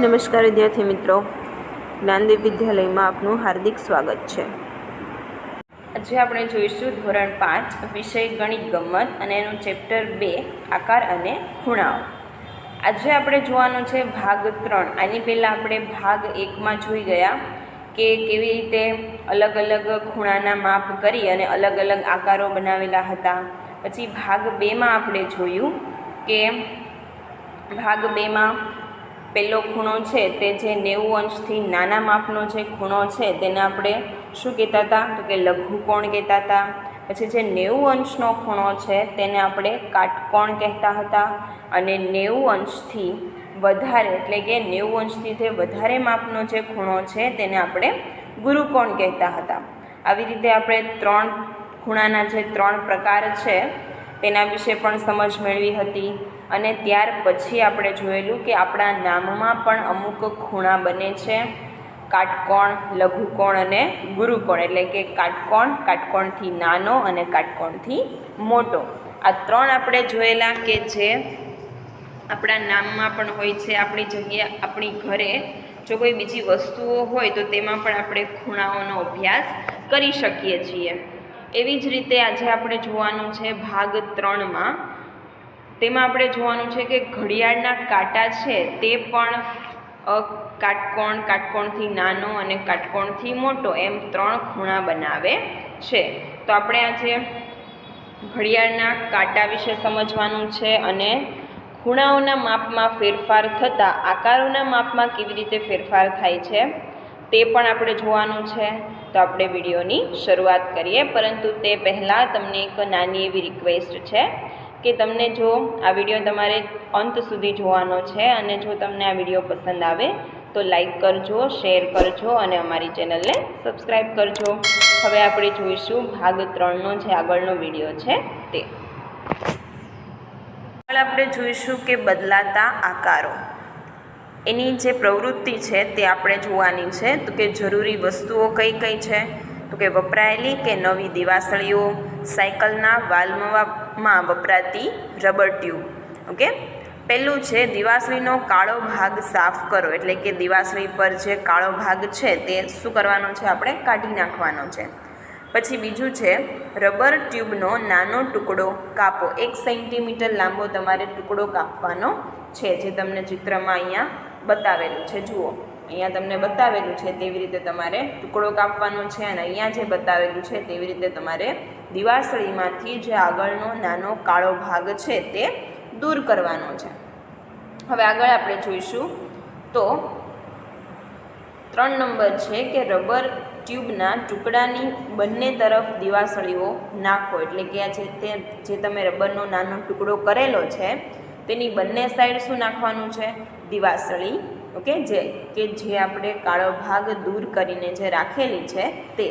નમસ્કાર વિદ્યાર્થી મિત્રો, જ્ઞાનદીપ વિદ્યાલયમાં આપનું હાર્દિક સ્વાગત છે। આજે આપણે જોઈશું ધોરણ 5 વિષય ગણિત ગમ્મત અને એનું ચેપ્ટર 2 આકાર અને ખૂણાઓ। આજે આપણે જોવાનું છે ભાગ 3। આની પહેલાં આપણે ભાગ 1માં જોઈ ગયા કે કેવી રીતે અલગ અલગ ખૂણાના માપ કરી અને અલગ અલગ આકારો બનાવેલા હતા। પછી ભાગ 2માં આપણે જોયું કે ભાગ 2માં પહેલો ખૂણો છે તે જે 90 અંશથી નાના માપનો જે ખૂણો છે તેને આપણે શું કહેતા હતા તો કે લઘુકોણ કહેતા હતા। પછી જે 90 અંશનો ખૂણો છે તેને આપણે કાટકોણ કહેતા હતા અને 90 અંશથી વધારે એટલે કે 90 અંશથી તે વધારે માપનો જે ખૂણો છે તેને આપણે ગુરુકોણ કહેતા હતા। આવી રીતે આપણે ખૂણાના જે 3 પ્રકાર છે તેના વિશે પણ સમજ મેળવી હતી અને ત્યાર પછી આપણે જોયેલું કે આપણા નામમાં પણ અમુક ખૂણા બને છે, કાટકોણ, લઘુકોણ અને ગુરુકોણ, એટલે કે કાટકોણ, કાટકોણથી નાનો અને કાટકોણથી મોટો। આ 3 આપણે જોયેલા કે જે આપણા નામમાં પણ હોય છે। આપણી જગ્યા આપણી ઘરે જો કોઈ બીજી વસ્તુઓ હોય તો તેમાં પણ આપણે ખૂણાઓનો અભ્યાસ કરી શકીએ છીએ। એવી જ રીતે આજે આપણે જોવાનું છે ભાગ 3માં। તેમાં આપણે જોવાનું છે કે ઘડિયાળના કાંટા છે તે પણ કાટકોણ, કાટકોણથી નાનો અને કાટકોણથી મોટો એમ 3 ખૂણા બનાવે છે। તો આપણે આજે ઘડિયાળના કાંટા વિશે સમજવાનું છે અને ખૂણાઓના માપમાં ફેરફાર થતાં આકારોના માપમાં કેવી રીતે ફેરફાર થાય છે તે પણ આપણે જોવાનું છે। તો આપણે વિડીયોની શરૂઆત કરીએ, પરંતુ તે પહેલાં તમને એક નાની એવી રિક્વેસ્ટ છે કે તમને જો આ વિડીયો તમારે અંત સુધી જોવાનો છે અને જો તમને આ વિડીયો પસંદ આવે તો લાઈક કરજો, શેર કરજો અને અમારી ચેનલને સબસ્ક્રાઈબ કરજો। હવે આપણે જોઈશું ભાગ 3નો જે આગળનો વિડીયો છે તે। આગળ આપણે જોઈશું કે બદલાતા આકારો, એની જે પ્રવૃત્તિ છે તે આપણે જોવાની છે। તો કે જરૂરી વસ્તુઓ કઈ કઈ છે તો કે વપરાયેલી કે નવી દિવાસળીઓ, સાયકલના વાલ્વમાં વપરાતી રબર ટ્યુબ। ઓકે, પહેલું છે દિવાસળીનો કાળો ભાગ સાફ કરો, એટલે કે દિવાસળી પર જે કાળો ભાગ છે તે શું કરવાનો છે આપણે કાઢી નાખવાનો છે। પછી બીજું છે રબર ટ્યુબનો નાનો ટુકડો કાપો, 1 સેન્ટીમીટર લાંબો તમારે ટુકડો કાપવાનો છે, જે તમને ચિત્રમાં અહીંયા બતાવેલું છે। જુઓ, અહીંયા તમને બતાવેલું છે તેવી રીતે તમારે ટુકડો કાપવાનો છે અને અહીંયા જે બતાવેલું છે તેવી રીતે તમારે દિવાસળીમાંથી જે આગળનો નાનો કાળો ભાગ છે તે દૂર કરવાનો છે। હવે આગળ આપણે જોઈશું તો 3 નંબર છે કે રબર ટ્યુબના ટુકડાની બંને તરફ દિવાસળીઓ નાખો, એટલે કે આ જે તમે રબરનો નાનો ટુકડો કરેલો છે તેની બંને સાઈડ શું નાખવાનું છે દિવાસળી। ઓકે, જે આપણે કાળો ભાગ દૂર કરીને જે રાખેલી છે તે।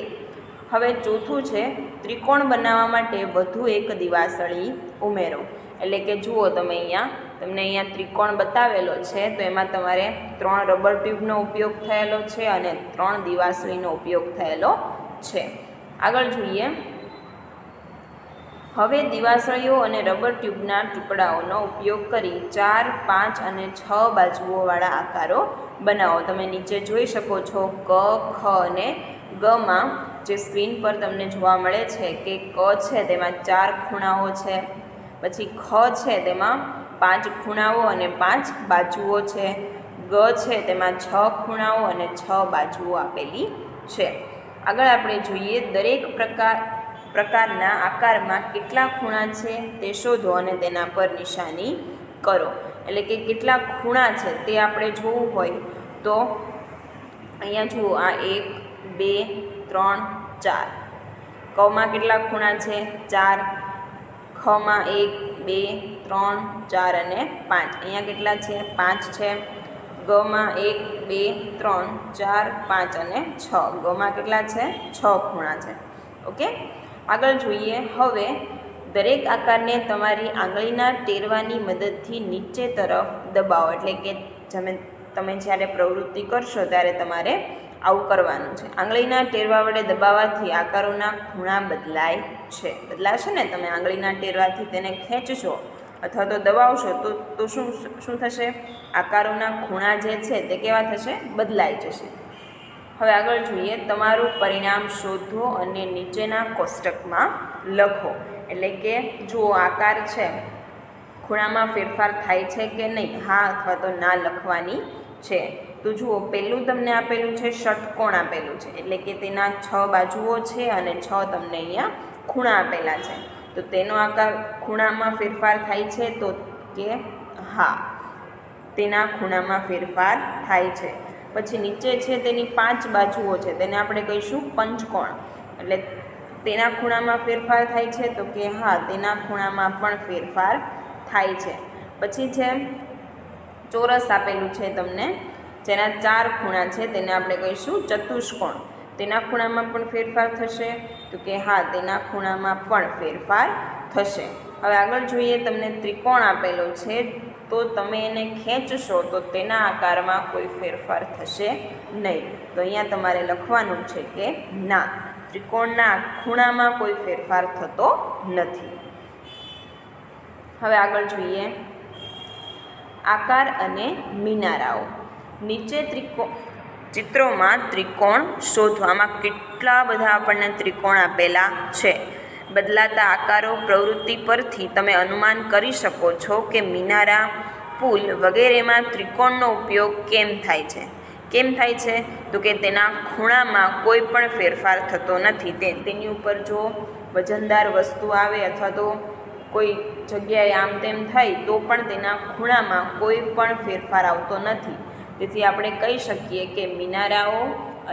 હવે ચોથું છે ત્રિકોણ બનાવવા માટે વધુ એક દિવાસળી ઉમેરો, એટલે કે જુઓ તમને અહીંયા ત્રિકોણ બતાવેલો છે તો એમાં તમારે 3 રબર ટ્યુબનો ઉપયોગ થયેલો છે અને 3 દિવાસળીનો ઉપયોગ થયેલો છે। આગળ જોઈએ, હવે દિવાસળીઓ અને રબર ટ્યુબના ટુકડાઓનો ઉપયોગ કરી 4, 5 અને 6 બાજુઓવાળા આકારો બનાવો। તમે નીચે જોઈ શકો છો ક, ખ અને ગમાં જે સ્ક્રીન પર તમને જોવા મળે છે કે ક છે તેમાં 4 ખૂણાઓ છે, પછી ખ છે તેમાં 5 ખૂણાઓ અને 5 બાજુઓ છે, ગ છે તેમાં 6 ખૂણાઓ અને 6 બાજુઓ આપેલી છે। આગળ આપણે જોઈએ દરેક પ્રકારના આકારમાં કેટલા ખૂણા છે તે શોધો અને તેના પર નિશાની કરો, એટલે કે કેટલા ખૂણા છે તે આપણે જોવું હોય તો અહીંયા જુઓ, આ 1, 2, 3, 4, કમાં કેટલા ખૂણા છે 4, ખમાં 1, 2, 3, 4 અને 5, અહીંયા કેટલા છે 5 છે, ગમાં 1, 2, 3, 4, 5 અને 6, ગમાં કેટલા છે 6 ખૂણા છે। ઓકે, આગળ જોઈએ, હવે દરેક આકારને તમારી આંગળીના ટેરવાની મદદથી નીચે તરફ દબાવો, એટલે કે તમે જ્યારે પ્રવૃત્તિ કરશો ત્યારે તમારે આવું કરવાનું છે। આંગળીના ટેરવા વડે દબાવવાથી આકારોના ખૂણા બદલાશે ને, તમે આંગળીના ટેરવાથી તેને ખેંચશો અથવા તો દબાવશો તો શું થશે? આકારોના ખૂણા જે છે તે કેવા થશે? બદલાઈ જશે. હવે આગળ જોઈએ, તમારું પરિણામ શોધો અને નીચેના કોષ્ટકમાં લખો. એટલે કે જુઓ, આકાર છે, ખૂણામાં ફેરફાર થાય છે કે નહીં, હા અથવા તો ના લખવાની છે. તો જુઓ, પહેલું તમને આપેલું છે ષટકોણ આપેલું છે, એટલે કે તેના 6 બાજુઓ છે અને 6 તમને અહીંયા ખૂણા આપેલા છે. તો તેનો આકાર ખૂણામાં ફેરફાર થાય છે? તો કે હા, તેના ખૂણામાં ફેરફાર થાય છે. પછી નીચે છે તેની 5 બાજુઓ છે, તેને આપણે કહીશું પંચકોણ, એટલે તેના ખૂણામાં ફેરફાર થાય છે? તો કે હા, તેના ખૂણામાં પણ ફેરફાર થાય છે. પછી છે ચોરસ આપેલું છે તમને, જેના 4 ખૂણા છે, તેને આપણે કહીશું ચતુષ્કોણ, તેના ખૂણામાં પણ ફેરફાર થશે? તો કે હા, તેના ખૂણામાં પણ ફેરફાર થશે. હવે આગળ જોઈએ, તમને ત્રિકોણ આપેલો છે, તો તમે એને ખેંચશો તો તેના આકારમાં કોઈ ફેરફાર થશે નહીં. તો અહીંયા તમારે લખવાનું છે કે ના, ત્રિકોણના ખૂણામાં કોઈ ફેરફાર થતો નથી. હવે આગળ જોઈએ, આકાર અને મિનારાઓ. નીચે ચિત્રોમાં ત્રિકોણ શોધો. આમાં કેટલા બધા આપણને ત્રિકોણ આપેલા છે. બદલાતા આકારો પ્રવૃત્તિ પરથી તમે અનુમાન કરી શકો છો કે મિનારા, પુલ વગેરેમાં ત્રિકોણનો ઉપયોગ કેમ થાય છે. કેમ થાય છે? તો કે તેના ખૂણામાં કોઈ પણ ફેરફાર થતો નથી. તેની ઉપર જો વજનદાર વસ્તુ આવે અથવા તો કોઈ જગ્યાએ આમ તેમ થાય તો પણ તેના ખૂણામાં કોઈ પણ ફેરફાર આવતો નથી. તેથી આપણે કહી શકીએ કે મિનારાઓ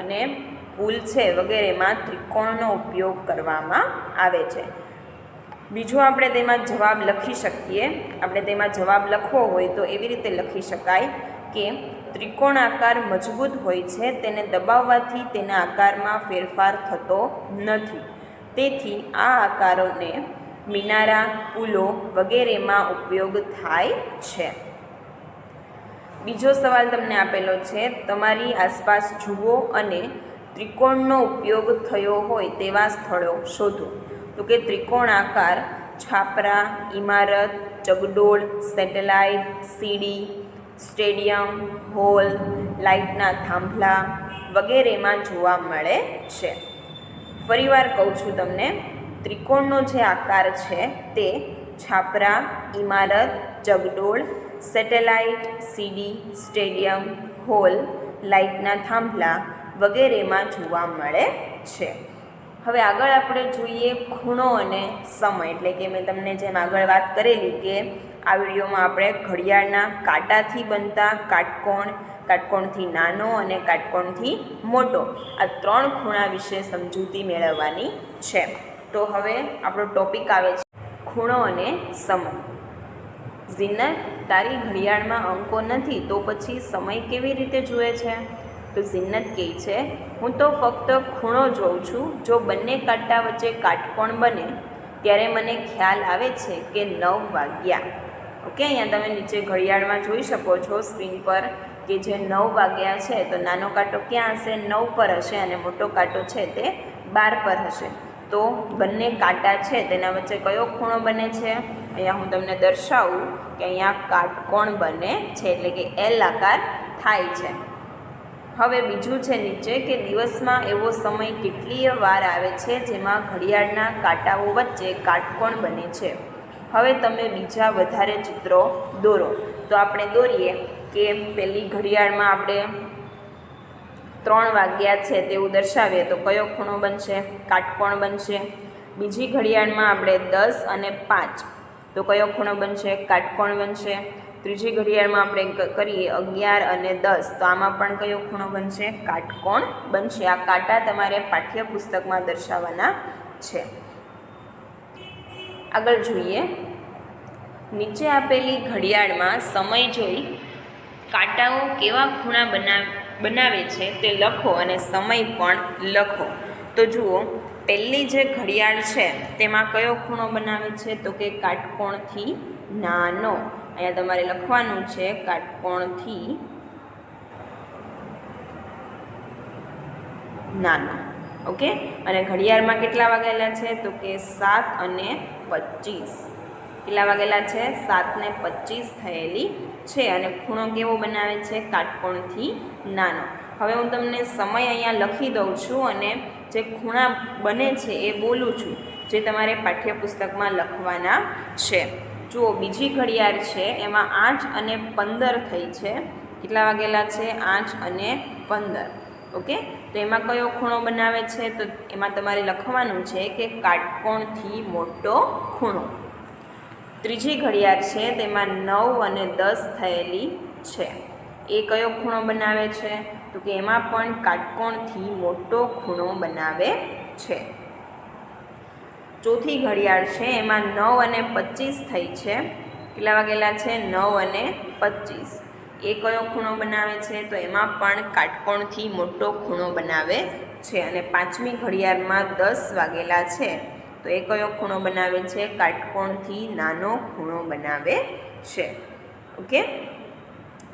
અને પુલ છે વગેરેમાં ત્રિકોણનો ઉપયોગ કરવામાં આવે છે. બીજો આપણે તેમાં જવાબ લખી શકીએ. આપણે તેમાં જવાબ લખવો હોય તો એવી રીતે લખી શકાય કે ત્રિકોણ આકાર મજબૂત હોય છે, તેને દબાવવાથી તેના આકારમાં ફેરફાર થતો નથી. તેથી આ આકારોને મિનારા, પુલો વગેરેમાં ઉપયોગ થાય છે. બીજો સવાલ તમને આપેલો છે, તમારી આસપાસ જુઓ અને ત્રિકોણનો ઉપયોગ થયો હોય તેવા સ્થળો શોધો. તો કે ત્રિકોણ આકાર છાપરા, ઇમારત, ચગડોળ, સેટેલાઇટ, સીડી, સ્ટેડિયમ, હોલ, લાઇટના થાંભલા વગેરેમાં જોવા મળે છે. ફરીવાર કહું છું તમને, ત્રિકોણનો જે આકાર છે તે છાપરા, ઇમારત, ચગડોળ, સેટેલાઇટ, સીડી, સ્ટેડિયમ, હોલ, લાઇટના થાંભલા વગેરેમાં જોવા મળે છે. હવે આગળ આપણે જોઈએ ખૂણો અને સમય. એટલે કે મેં તમને જેમ આગળ વાત કરેલી કે આ વિડીયોમાં આપણે ઘડિયાળના કાંટાથી બનતા કાટકોણ, કાટકોણથી નાનો અને કાટકોણથી મોટો, આ 3 ખૂણા વિશે સમજૂતી મેળવવાની છે. તો હવે આપણો ટોપિક આવે છે ખૂણો અને સમય. ઝીનત, તારી ઘડિયાળમાં અંકો નથી તો પછી સમય કેવી રીતે જુએ છે? તો ઝીનત કહે છે, હું તો ફક્ત ખૂણો જોઉં છું. જો બંને કાંટા વચ્ચે કાટકોણ બને ત્યારે મને ખ્યાલ આવે છે કે 9 વાગ્યા. ઓકે, અહીંયા તમે નીચે ઘડિયાળમાં જોઈ શકો છો સ્ક્રીન પર કે જે 9 વાગ્યા છે, તો નાનો કાંટો ક્યાં હશે? 9 પર હશે અને મોટો કાંટો છે તે 12 પર હશે. તો બંને કાંટા છે તેના વચ્ચે કયો ખૂણો બને છે? અહીંયા હું તમને દર્શાવું કે અહીંયા કાટકોણ બને છે, એટલે કે એલ આકાર થાય છે. હવે બીજું છે નીચે કે દિવસમાં એવો સમય કેટલીય વાર આવે છે જેમાં ઘડિયાળના કાંટાઓ વચ્ચે કાટકોણ બને છે. હવે તમે બીજા વધારે ચિત્રો દોરો. તો આપણે દોરીએ કે પહેલી ઘડિયાળમાં આપણે 3 વાગ્યા છે તેવું દર્શાવીએ તો કયો ખૂણો બનશે? કાટકોણ બનશે. બીજી ઘડિયાળમાં આપણે 10 અને 5, તો કયો ખૂણો બનશે? કાટકોણ બનશે. ત્રીજી ઘડિયાળમાં આપણે કરીએ 11 અને 10, તો આમાં પણ કયો ખૂણો બનશે? કાટકોણ બનશે. આ કાંટા તમારે પાઠ્યપુસ્તકમાં દર્શાવવાના છે. આગળ જોઈએ, નીચે આપેલી ઘડિયાળમાં સમય જોઈ કાંટાઓ કેવા ખૂણા બનાવે છે તે લખો અને સમય પણ લખો. તો જુઓ, પહેલી જે ઘડિયાળ છે તેમાં કયો ખૂણો બનાવે છે? તો કે કાટકોણથી નાનો. અહીંયા તમારે લખવાનું છે કાટકોણથી નાનો. ઓકે, અને ઘડિયાળમાં કેટલા વાગેલા છે? તો કે 7 અને 25. કેટલા વાગેલા છે? 7:25 થયેલી છે અને ખૂણો કેવો બનાવે છે? કાટકોણથી નાનો. હવે હું તમને સમય અહીંયા લખી દઉં છું અને જે ખૂણા બને છે એ બોલું છું, જે તમારે પાઠ્યપુસ્તકમાં લખવાના છે. જુઓ, બીજી ઘડિયાળ છે એમાં 8 અને 15 થઈ છે. કેટલા વાગેલા છે? 8 અને 15. ઓકે, તો એમાં કયો ખૂણો બનાવે છે? તો એમાં તમારે લખવાનું છે કે કાટકોણથી મોટો ખૂણો. ત્રીજી ઘડિયાળ છે તેમાં 9 અને 10 થયેલી છે. એ કયો ખૂણો બનાવે છે? તો કે એમાં પણ કાટકોણથી મોટો ખૂણો બનાવે છે. ચોથી ઘડિયાળ છે એમાં 9 અને 25 થઈ છે. કેટલા વાગેલા છે? 9 અને 25. એ કયો ખૂણો બનાવે છે? તો એમાં પણ કાટકોણથી મોટો ખૂણો બનાવે છે. અને પાંચમી ઘડિયાળમાં 10 વાગેલા છે, તો એ કયો ખૂણો બનાવે છે? કાટકોણથી નાનો ખૂણો બનાવે છે. ઓકે,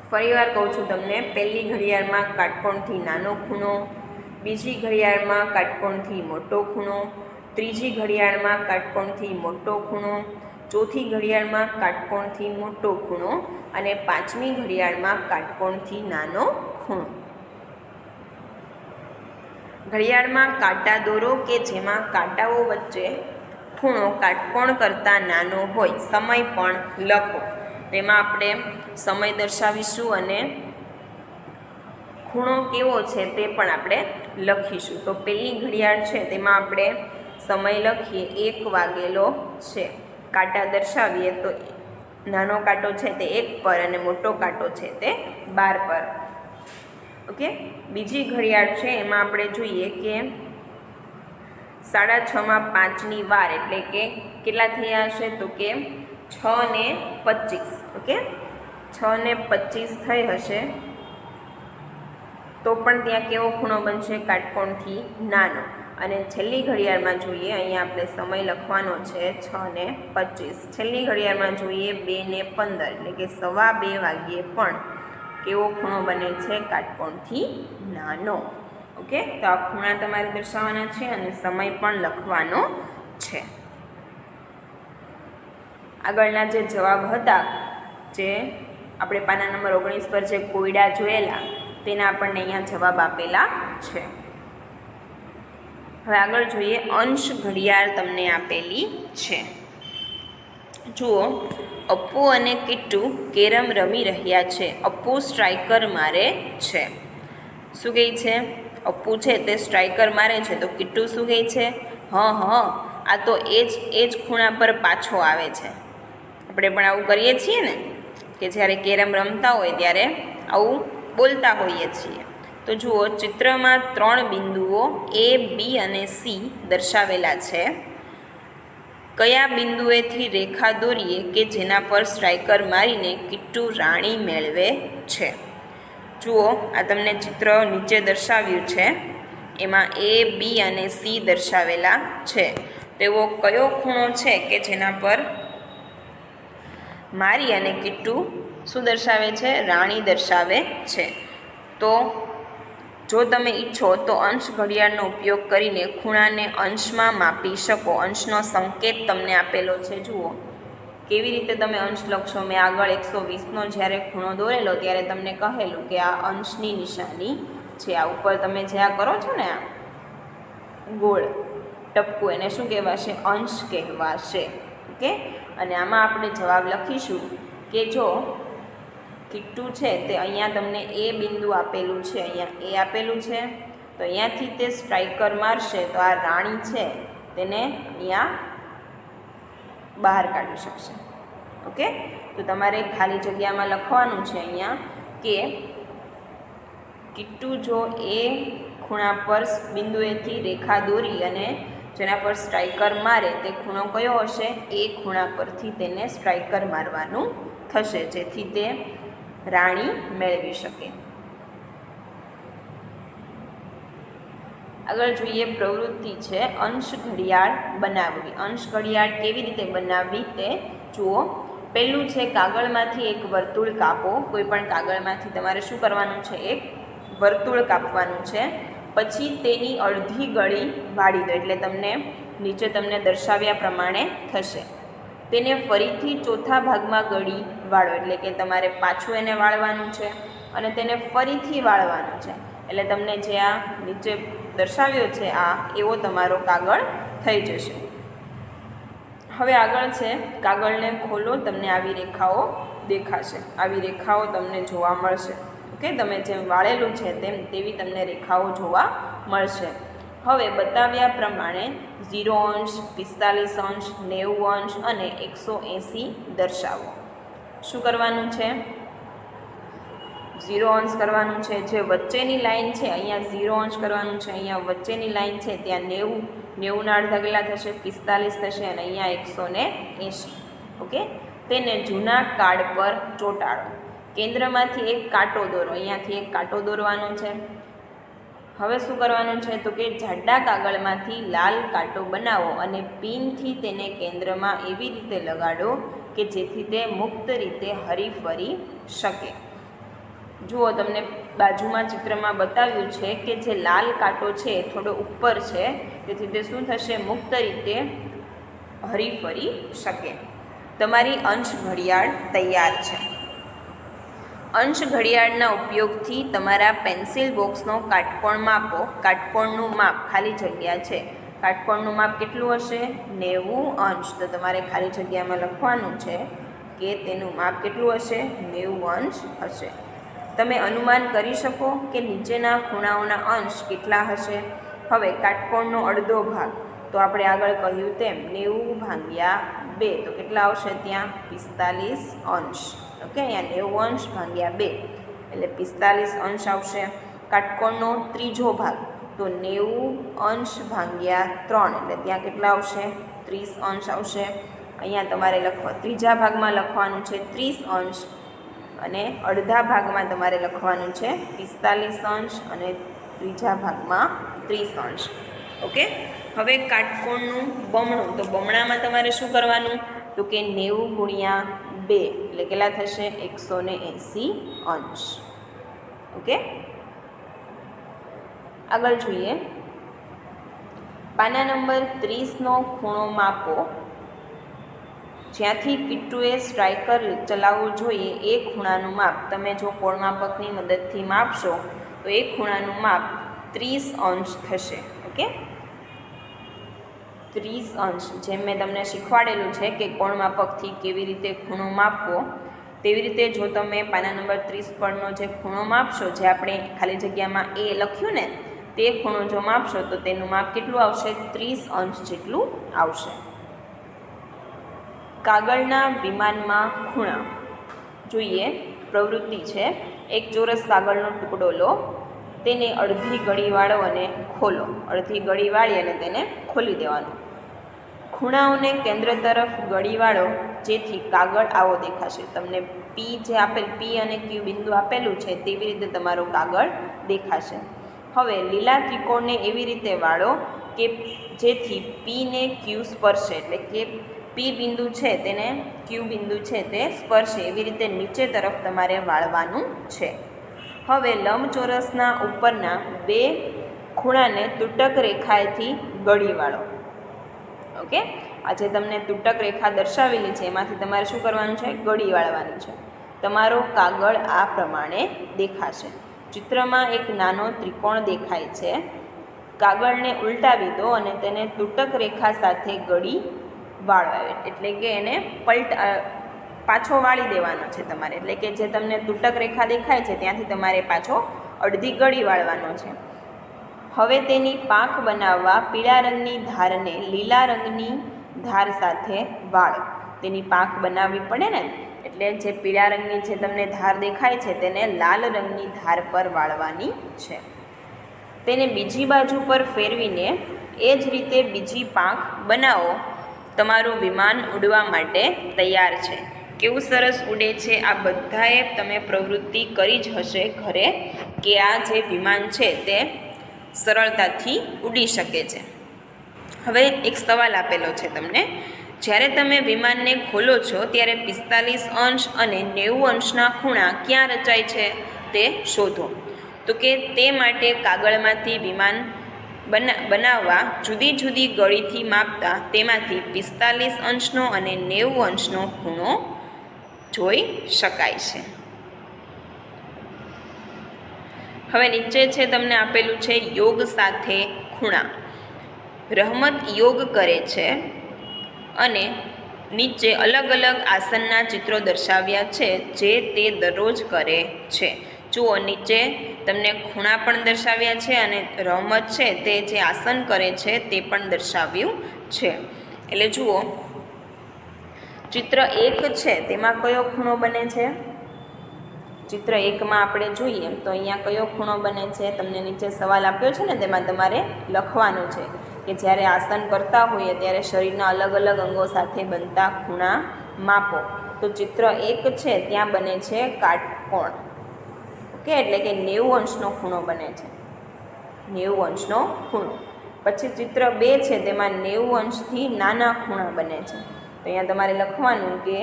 ફરીવાર કહું છું તમને, પહેલી ઘડિયાળમાં કાટકોણથી નાનો ખૂણો, બીજી ઘડિયાળમાં કાટકોણથી મોટો ખૂણો, ત્રીજી ઘડિયાળમાં કાટકોણથી મોટો ખૂણો, ચોથી ઘડિયાળમાં કાટકોણથી મોટો ખૂણો અને પાંચમી ઘડિયાળમાં કાટકોણથી નાનો ખૂણો. ઘડિયાળમાં કાંટા દોરો કે જેમાં કાંટાઓ વચ્ચે ખૂણો કાટકોણ કરતાં નાનો હોય. સમય પણ લખો. તેમાં આપણે સમય દર્શાવીશું અને ખૂણો કેવો છે તે પણ આપણે લખીશું. તો પહેલી ઘડિયાળ છે તેમાં આપણે સમય લખીએ 1 વાગેલો છે. કાંટા દર્શાવીએ તો નાનો કાંટો છે તે 1 પર અને મોટો કાંટો છે તે 12 પર. ઓકે, બીજી ઘડિયાળ છે એમાં આપણે જોઈએ કે 6:30 5ની વાર, એટલે કે કેટલા થયા હશે? તો કે 6:25. ઓકે, 6:25 થઈ હશે, તો પણ ત્યાં કેવો ખૂણો બનશે? કાટકોણથી નાનો. અને છેલ્લી ઘડિયાળમાં જોઈએ, અહીંયા આપણે સમય લખવાનો છે 6:25. છેલ્લી ઘડિયાળમાં જોઈએ 2:15, એટલે કે 2:15 વાગ્યે પણ કેવો ખૂણો બને છે? કાટકોણથી નાનો. ઓકે, તો આ ખૂણા તમારે દર્શાવવાના છે અને સમય પણ લખવાનો છે. આગળના જે જવાબ હતા, જે આપણે પાના નંબર 19 પર જે કોયડા જોયેલા, તેના આપણને અહીંયા જવાબ આપેલા છે. હવે આગળ જોઈએ, અંશ ઘડિયાળ તમને આપેલી છે. જુઓ, અપ્પુ અને કિટ્ટુ કેરમ રમી રહ્યા છે. અપ્પુ સ્ટ્રાઇકર મારે છે. શું કહે છે? અપ્પુ છે તે સ્ટ્રાઇકર મારે છે. તો કિટ્ટુ શું કહે છે? આ તો એ જ ખૂણા પર પાછો આવે છે. આપણે પણ આવું કરીએ છીએ ને, કે જ્યારે કેરમ રમતા હોય ત્યારે આવું બોલતા હોઈએ છીએ. તો જુઓ, ચિત્રમાં 3 બિંદુઓ A, B અને C દર્શાવેલા છે. કયા બિંદુએથી રેખા દોરીએ કે જેના પર સ્ટ્રાઇકર મારીને કિટ્ટુ રાણી મેળવે છે? જુઓ, આ તમને ચિત્ર નીચે દર્શાવ્યું છે, એમાં A, B અને C દર્શાવેલા છે. તેવો કયો ખૂણો છે કે જેના પર મારી અને કિટ્ટુ શું દર્શાવે છે? રાણી દર્શાવે છે. તો જો તમે ઈચ્છો તો અંશ ઘડિયાળનો ઉપયોગ કરીને ખૂણાને અંશમાં માપી શકો. અંશનો સંકેત તમને આપેલો છે. જુઓ, કેવી રીતે તમે અંશ લખશો. મેં આગળ 120નો જ્યારે ખૂણો દોરેલો ત્યારે તમને કહેલું કે આ અંશની નિશાની છે. આ ઉપર તમે જે આ કરો છો ને, આ ગોળ ટપકું, એને શું કહેવાશે? અંશ કહેવાશે. ઓકે, અને આમાં આપણે જવાબ લખીશું કે જો કિટ્ટુ છે તે અહીંયા તમને A બિંદુ આપેલું છે, અહીંયા A આપેલું છે, તો અહીંયાથી તે સ્ટ્રાઇકર મારશે તો આ રાણી છે તેને અહીંયા બહાર કાઢી શકશે. ઓકે, તો તમારે ખાલી જગ્યામાં લખવાનું છે અહીંયા કે કિટ્ટુ જો એ ખૂણા પર બિંદુએથી રેખા દોરી અને જેના પર સ્ટ્રાઇકર મારે તે ખૂણો કયો હશે? એ ખૂણા પરથી તેને સ્ટ્રાઇકર મારવાનું થશે, જેથી તે રાણી મેળવી શકે. આગળ જોઈએ, પ્રવૃત્તિ છે અંશ ઘડિયાળ બનાવવી. અંશ ઘડિયાળ કેવી રીતે બનાવવી તે જુઓ. પહેલું છે, કાગળમાંથી એક વર્તુળ કાપો. કોઈ પણ કાગળમાંથી તમારે શું કરવાનું છે? એક વર્તુળ કાપવાનું છે. પછી તેની અડધી ગળી વાળી દો, એટલે તમને નીચે તમને દર્શાવ્યા પ્રમાણે થશે. તેને ફરીથી ચોથા ભાગમાં ગળી વાળો, એટલે કે તમારે પાછું એને વાળવાનું છે અને તેને ફરીથી વાળવાનું છે. એટલે તમને જે આ નીચે દર્શાવ્યો છે આ એવો તમારો કાગળ થઈ જશે. હવે આગળ છે, કાગળને ખોલો, તમને આવી રેખાઓ દેખાશે, આવી રેખાઓ તમને જોવા મળશે. ઓકે, તમે જેમ વાળેલું છે તેવી તમને રેખાઓ જોવા મળશે. હવે બતાવ્યા પ્રમાણે 0 અંશ, 45 અંશ, 90 અંશ અને 180 દર્શાવો. શું કરવાનું છે? 0 અંશ કરવાનું છે. જે વચ્ચેની લાઈન છે અહીંયા 0 અંશ કરવાનું છે, અહીંયા વચ્ચેની લાઈન છે ત્યાં 90 ના અડધા કેટલા થશે? 45 થશે અને અહીંયા 180. ઓકે, તેને જૂના કાર્ડ પર ચોંટાડો. કેન્દ્રમાંથી એક કાંટો દોરો, અહીંયાથી એક કાંટો દોરવાનો છે. હવે શું કરવાનું છે તો કે જાડા કાગળમાંથી લાલ કાંટો બનાવો અને પિનથી તેને કેન્દ્રમાં એવી રીતે લગાડો કે જેથી તે મુક્ત રીતે હરીફરી શકે. જુઓ, તમને બાજુમાં ચિત્રમાં બતાવ્યું છે કે જે લાલ કાંટો છે થોડો ઉપર છે, તેથી તે શું થશે? મુક્ત રીતે હરીફરી શકે. તમારી અંશ ઘડિયાળ તૈયાર છે. અંશ ઘડિયાળના ઉપયોગથી તમારા પેન્સિલ બોક્સનો કાટકોણ માપો. કાટકોણનું માપ ખાલી જગ્યા છે, કાટકોણનું માપ કેટલું હશે? 90 અંશ. તો તમારે ખાલી જગ્યામાં લખવાનું છે કે તેનું માપ કેટલું હશે? 90 અંશ હશે. તમે અનુમાન કરી શકો કે નીચેના ખૂણાઓના અંશ કેટલા હશે? હવે કાટકોણનો અડધો ભાગ, તો આપણે આગળ કહ્યું તેમ 90 ભાગ્યા 2, તો કેટલા આવશે ત્યાં? 45 અંશ. ઓકે, અહીંયા 90 અંશ ભાગ્યા 2 એટલે 45 અંશ આવશે. કાટકોણનો ત્રીજો ભાગ, તો 90 અંશ ભાગ્યા 3 એટલે ત્યાં કેટલા આવશે? 30 અંશ આવશે. અહીંયા તમારે ત્રીજા ભાગમાં લખવાનું છે 30 અંશ અને અડધા ભાગમાં તમારે લખવાનું છે 45 અંશ અને ત્રીજા ભાગમાં 30 અંશ. ઓકે, હવે કાટકોણનું બમણું, તો બમણામાં તમારે શું કરવાનું તો કે 90 ગુણ્યા 2 એટલે કેટલા થશે? 180 અંશ. ઓકે, આગળ જોઈએ. પાના નંબર 30નો ખૂણો માપો. જ્યાંથી કિટ્ટુએ સ્ટ્રાઇકર ચલાવવું જોઈએ એ ખૂણાનું માપ તમે જો કોણમાપકની મદદથી માપશો તો એ ખૂણાનું માપ 30 અંશ થશે. ઓકે, 30 અંશ. જેમ મેં તમને શીખવાડેલું છે કે કોણમાપકથી કેવી રીતે ખૂણો માપવો, તેવી રીતે જો તમે પાના નંબર 30 પરનો જે ખૂણો માપશો, જે આપણે ખાલી જગ્યામાં એ લખ્યું ને તે ખૂણો જો માપશો તો તેનું માપ કેટલું આવશે? 30 અંશ જેટલું આવશે. કાગળના વિમાનમાં ખૂણા જોઈએ. પ્રવૃત્તિ છે, એક ચોરસ કાગળનો ટુકડો લો, તેને અડધી ગળી વાળો અને ખોલો. અડધી ગળી વાળી અને તેને ખોલી દેવાનું. ખૂણાઓને કેન્દ્ર તરફ ગળી વાળો જેથી કાગળ આવો દેખાશે. તમને પી જે આપેલ પી અને ક્યુ બિંદુ આપેલું છે તેવી રીતે તમારો કાગળ દેખાશે. હવે લીલા ત્રિકોણને એવી રીતે વાળો કે જેથી પી ને ક્યુ સ્પર્શે, એટલે કે પી બિંદુ છે તેને ક્યુ બિંદુ છે તે સ્પર્શે, એવી રીતે નીચે તરફ તમારે વાળવાનું છે. હવે લંબચોરસના ઉપરના 2 ખૂણાને તૂટક રેખાએથી ગળી વાળો. ઓકે, આજે તમને તૂટક રેખા દર્શાવેલી છે એમાંથી તમારે શું કરવાનું છે? ગળી વાળવાની છે. તમારો કાગળ આ પ્રમાણે દેખાશે. ચિત્રમાં એક નાનો ત્રિકોણ દેખાય છે. કાગળને ઉલટાવી દો અને તેને તૂટક રેખા સાથે ગળી વાળો, એટલે કે એને પાછો વાળી દેવાનો છે તમારે. એટલે કે જે તમને તૂટક રેખા દેખાય છે ત્યાંથી તમારે પાછો અડધી ગળી વાળવાનો છે. હવે તેની પાંખ બનાવવા પીળા રંગની ધારને લીલા રંગની ધાર સાથે વાળો. તેની પાંખ બનાવવી પડે ને, એટલે જે પીળા રંગની જે તમને ધાર દેખાય છે તેને લાલ રંગની ધાર પર વાળવાની છે. તેને બીજી બાજુ પર ફેરવીને એ જ રીતે બીજી પાંખ બનાવો. તમારું વિમાન ઉડવા માટે તૈયાર છે. કેવું સરસ ઉડે છે. આ બધાએ તમે પ્રવૃત્તિ કરી જ હશે ઘરે કે આ જે વિમાન છે તે સરળતાથી ઉડી શકે છે. હવે એક સવાલ આપેલો છે તમને. જ્યારે તમે વિમાનને ખોલો છો ત્યારે 45 અંશ અને 90 અંશના ખૂણા ક્યાં રચાય છે તે શોધો. તો કે તે માટે કાગળમાંથી વિમાન બનાવવા જુદી જુદી ગળીથી માપતા તેમાંથી 45 અંશનો અને 90 અંશનો ખૂણો જોઈ શકાય છે. હવે નીચે છે તમને આપેલું છે યોગ સાથે ખૂણા. રહમત યોગ કરે છે અને નીચે અલગ અલગ આસનના ચિત્રો દર્શાવ્યા છે જે તે દરરોજ કરે છે. જુઓ, નીચે તમને ખૂણા પણ દર્શાવ્યા છે અને રહમત છે તે જે આસન કરે છે તે પણ દર્શાવ્યું છે. એટલે જુઓ, ચિત્ર 1 છે તેમાં કયો ખૂણો બને છે? ચિત્ર 1માં આપણે જોઈએ તો અહીંયા કયો ખૂણો બને છે? તમને નીચે સવાલ આપ્યો છે ને, તેમાં તમારે લખવાનું છે કે જ્યારે આસન કરતા હોઈએ ત્યારે શરીરના અલગ અલગ અંગો સાથે બનતા ખૂણા માપો. તો ચિત્ર 1 છે ત્યાં બને છે કાટકોણ. ઓકે, એટલે કે 90 અંશનો ખૂણો બને છે, 90 અંશનો ખૂણો. પછી ચિત્ર 2 છે તેમાં 90 અંશથી નાના ખૂણા બને છે. તો અહીંયા તમારે લખવાનું કે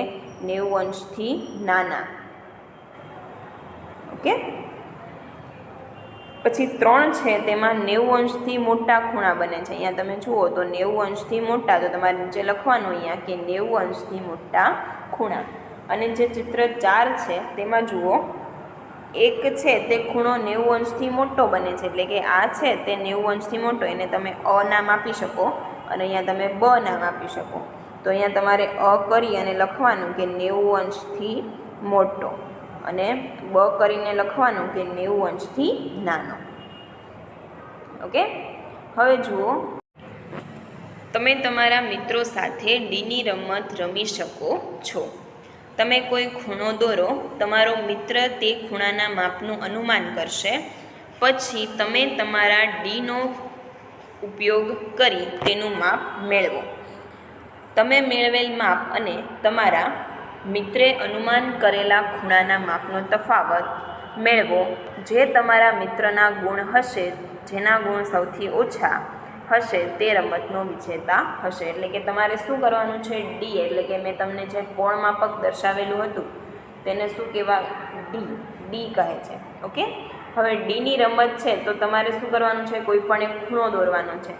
90 અંશથી નાના. ઓકે, પછી 3 છે તેમાં 90 અંશથી મોટા ખૂણા બને છે. અહીંયા તમે જુઓ તો 90 અંશથી મોટા, તો તમારે નીચે લખવાનું અહીંયા કે 90 અંશથી મોટા ખૂણા. અને જે ચિત્ર 4 છે તેમાં જુઓ, 1 છે તે ખૂણો 90 અંશથી મોટો બને છે, એટલે કે આ છે તે 90 અંશથી મોટો, એને તમે અ નામ આપી શકો અને અહીંયા તમે બ નામ આપી શકો. તો અહીંયા તમારે અ કરી અને લખવાનું કે 90 અંશથી મોટો અને બ કરીને લખવાનું કે 90 અંશથી નાનો. ઓકે, હવે જુઓ, તમે તમારા મિત્રો સાથે ડીની રમત રમી શકો છો. તમે કોઈ ખૂણો દોરો, તમારો મિત્ર તે ખૂણાના માપનું અનુમાન કરશે, પછી તમે તમારા ડીનો ઉપયોગ કરી તેનું માપ મેળવો. તમે મેળવેલ માપ અને તમારા મિત્રે અનુમાન કરેલા ખૂણાના માપનો તફાવત મેળવો. જે તમારા મિત્રના ગુણ હશે, જેના ગુણ સૌથી ઓછા હશે તે રમતનો વિજેતા હશે. એટલે કે તમારે શું કરવાનું છે? ડી, એટલે કે મેં તમને જે કોણ માપક દર્શાવેલું હતું તેને શું કહેવાય? ડી કહે છે. ઓકે, હવે ડીની રમત છે તો તમારે શું કરવાનું છે? કોઈ પણ એક ખૂણો દોરવાનો છે.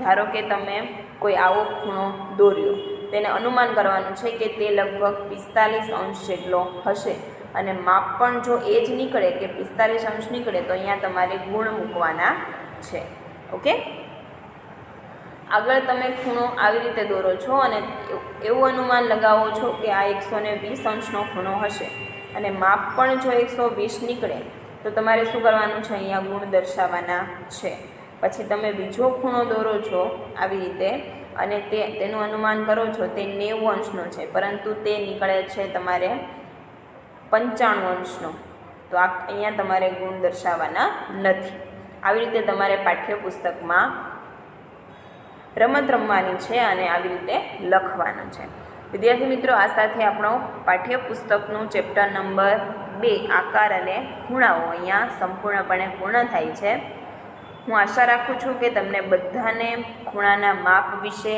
ધારો કે તમે કોઈ આવો ખૂણો દોર્યો, તેને અનુમાન કરવાનું છે કે તે લગભગ 45 અંશ જેટલો હશે અને માપ પણ જો એ જ નીકળે કે 45 અંશ નીકળે તો અહીંયા તમારે ગુણ મૂકવાના છે. ઓકે, આગળ તમે ખૂણો આવી રીતે દોરો છો અને એવું અનુમાન લગાવો છો કે આ 120 અંશનો ખૂણો હશે અને માપ પણ જો 120 નીકળે તો તમારે શું કરવાનું છે? અહીંયા ગુણ દર્શાવવાના છે. પછી તમે બીજો ખૂણો દોરો છો આવી રીતે અને તેનું અનુમાન કરો છો તે 90 અંશનો છે, પરંતુ તે નીકળે છે તમારે 95 અંશનો. તો આ અહીંયા તમારે ગુણ દર્શાવવાના નથી. આવી રીતે તમારે પાઠ્યપુસ્તકમાં રમત રમવાની છે અને આવી રીતે લખવાનું છે. વિદ્યાર્થી મિત્રો, આ સાથે આપણો પાઠ્યપુસ્તકનું ચેપ્ટર નંબર 2 આકાર અને ખૂણાઓ અહીંયા સંપૂર્ણપણે પૂર્ણ થાય છે. હું આશા રાખું છું કે તમને બધાને ખૂણાના માપ વિશે,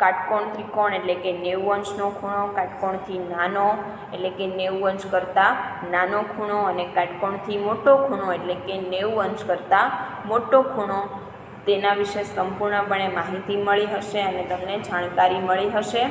કાટકોણ ત્રિકોણ એટલે કે 90 અંશનો ખૂણો, કાટકોણથી નાનો એટલે કે 90 અંશ કરતાં નાનો ખૂણો અને કાટકોણથી મોટો ખૂણો એટલે કે 90 અંશ કરતાં મોટો ખૂણો, તેના વિશે સંપૂર્ણપણે માહિતી મળી હશે અને તમને જાણકારી મળી હશે.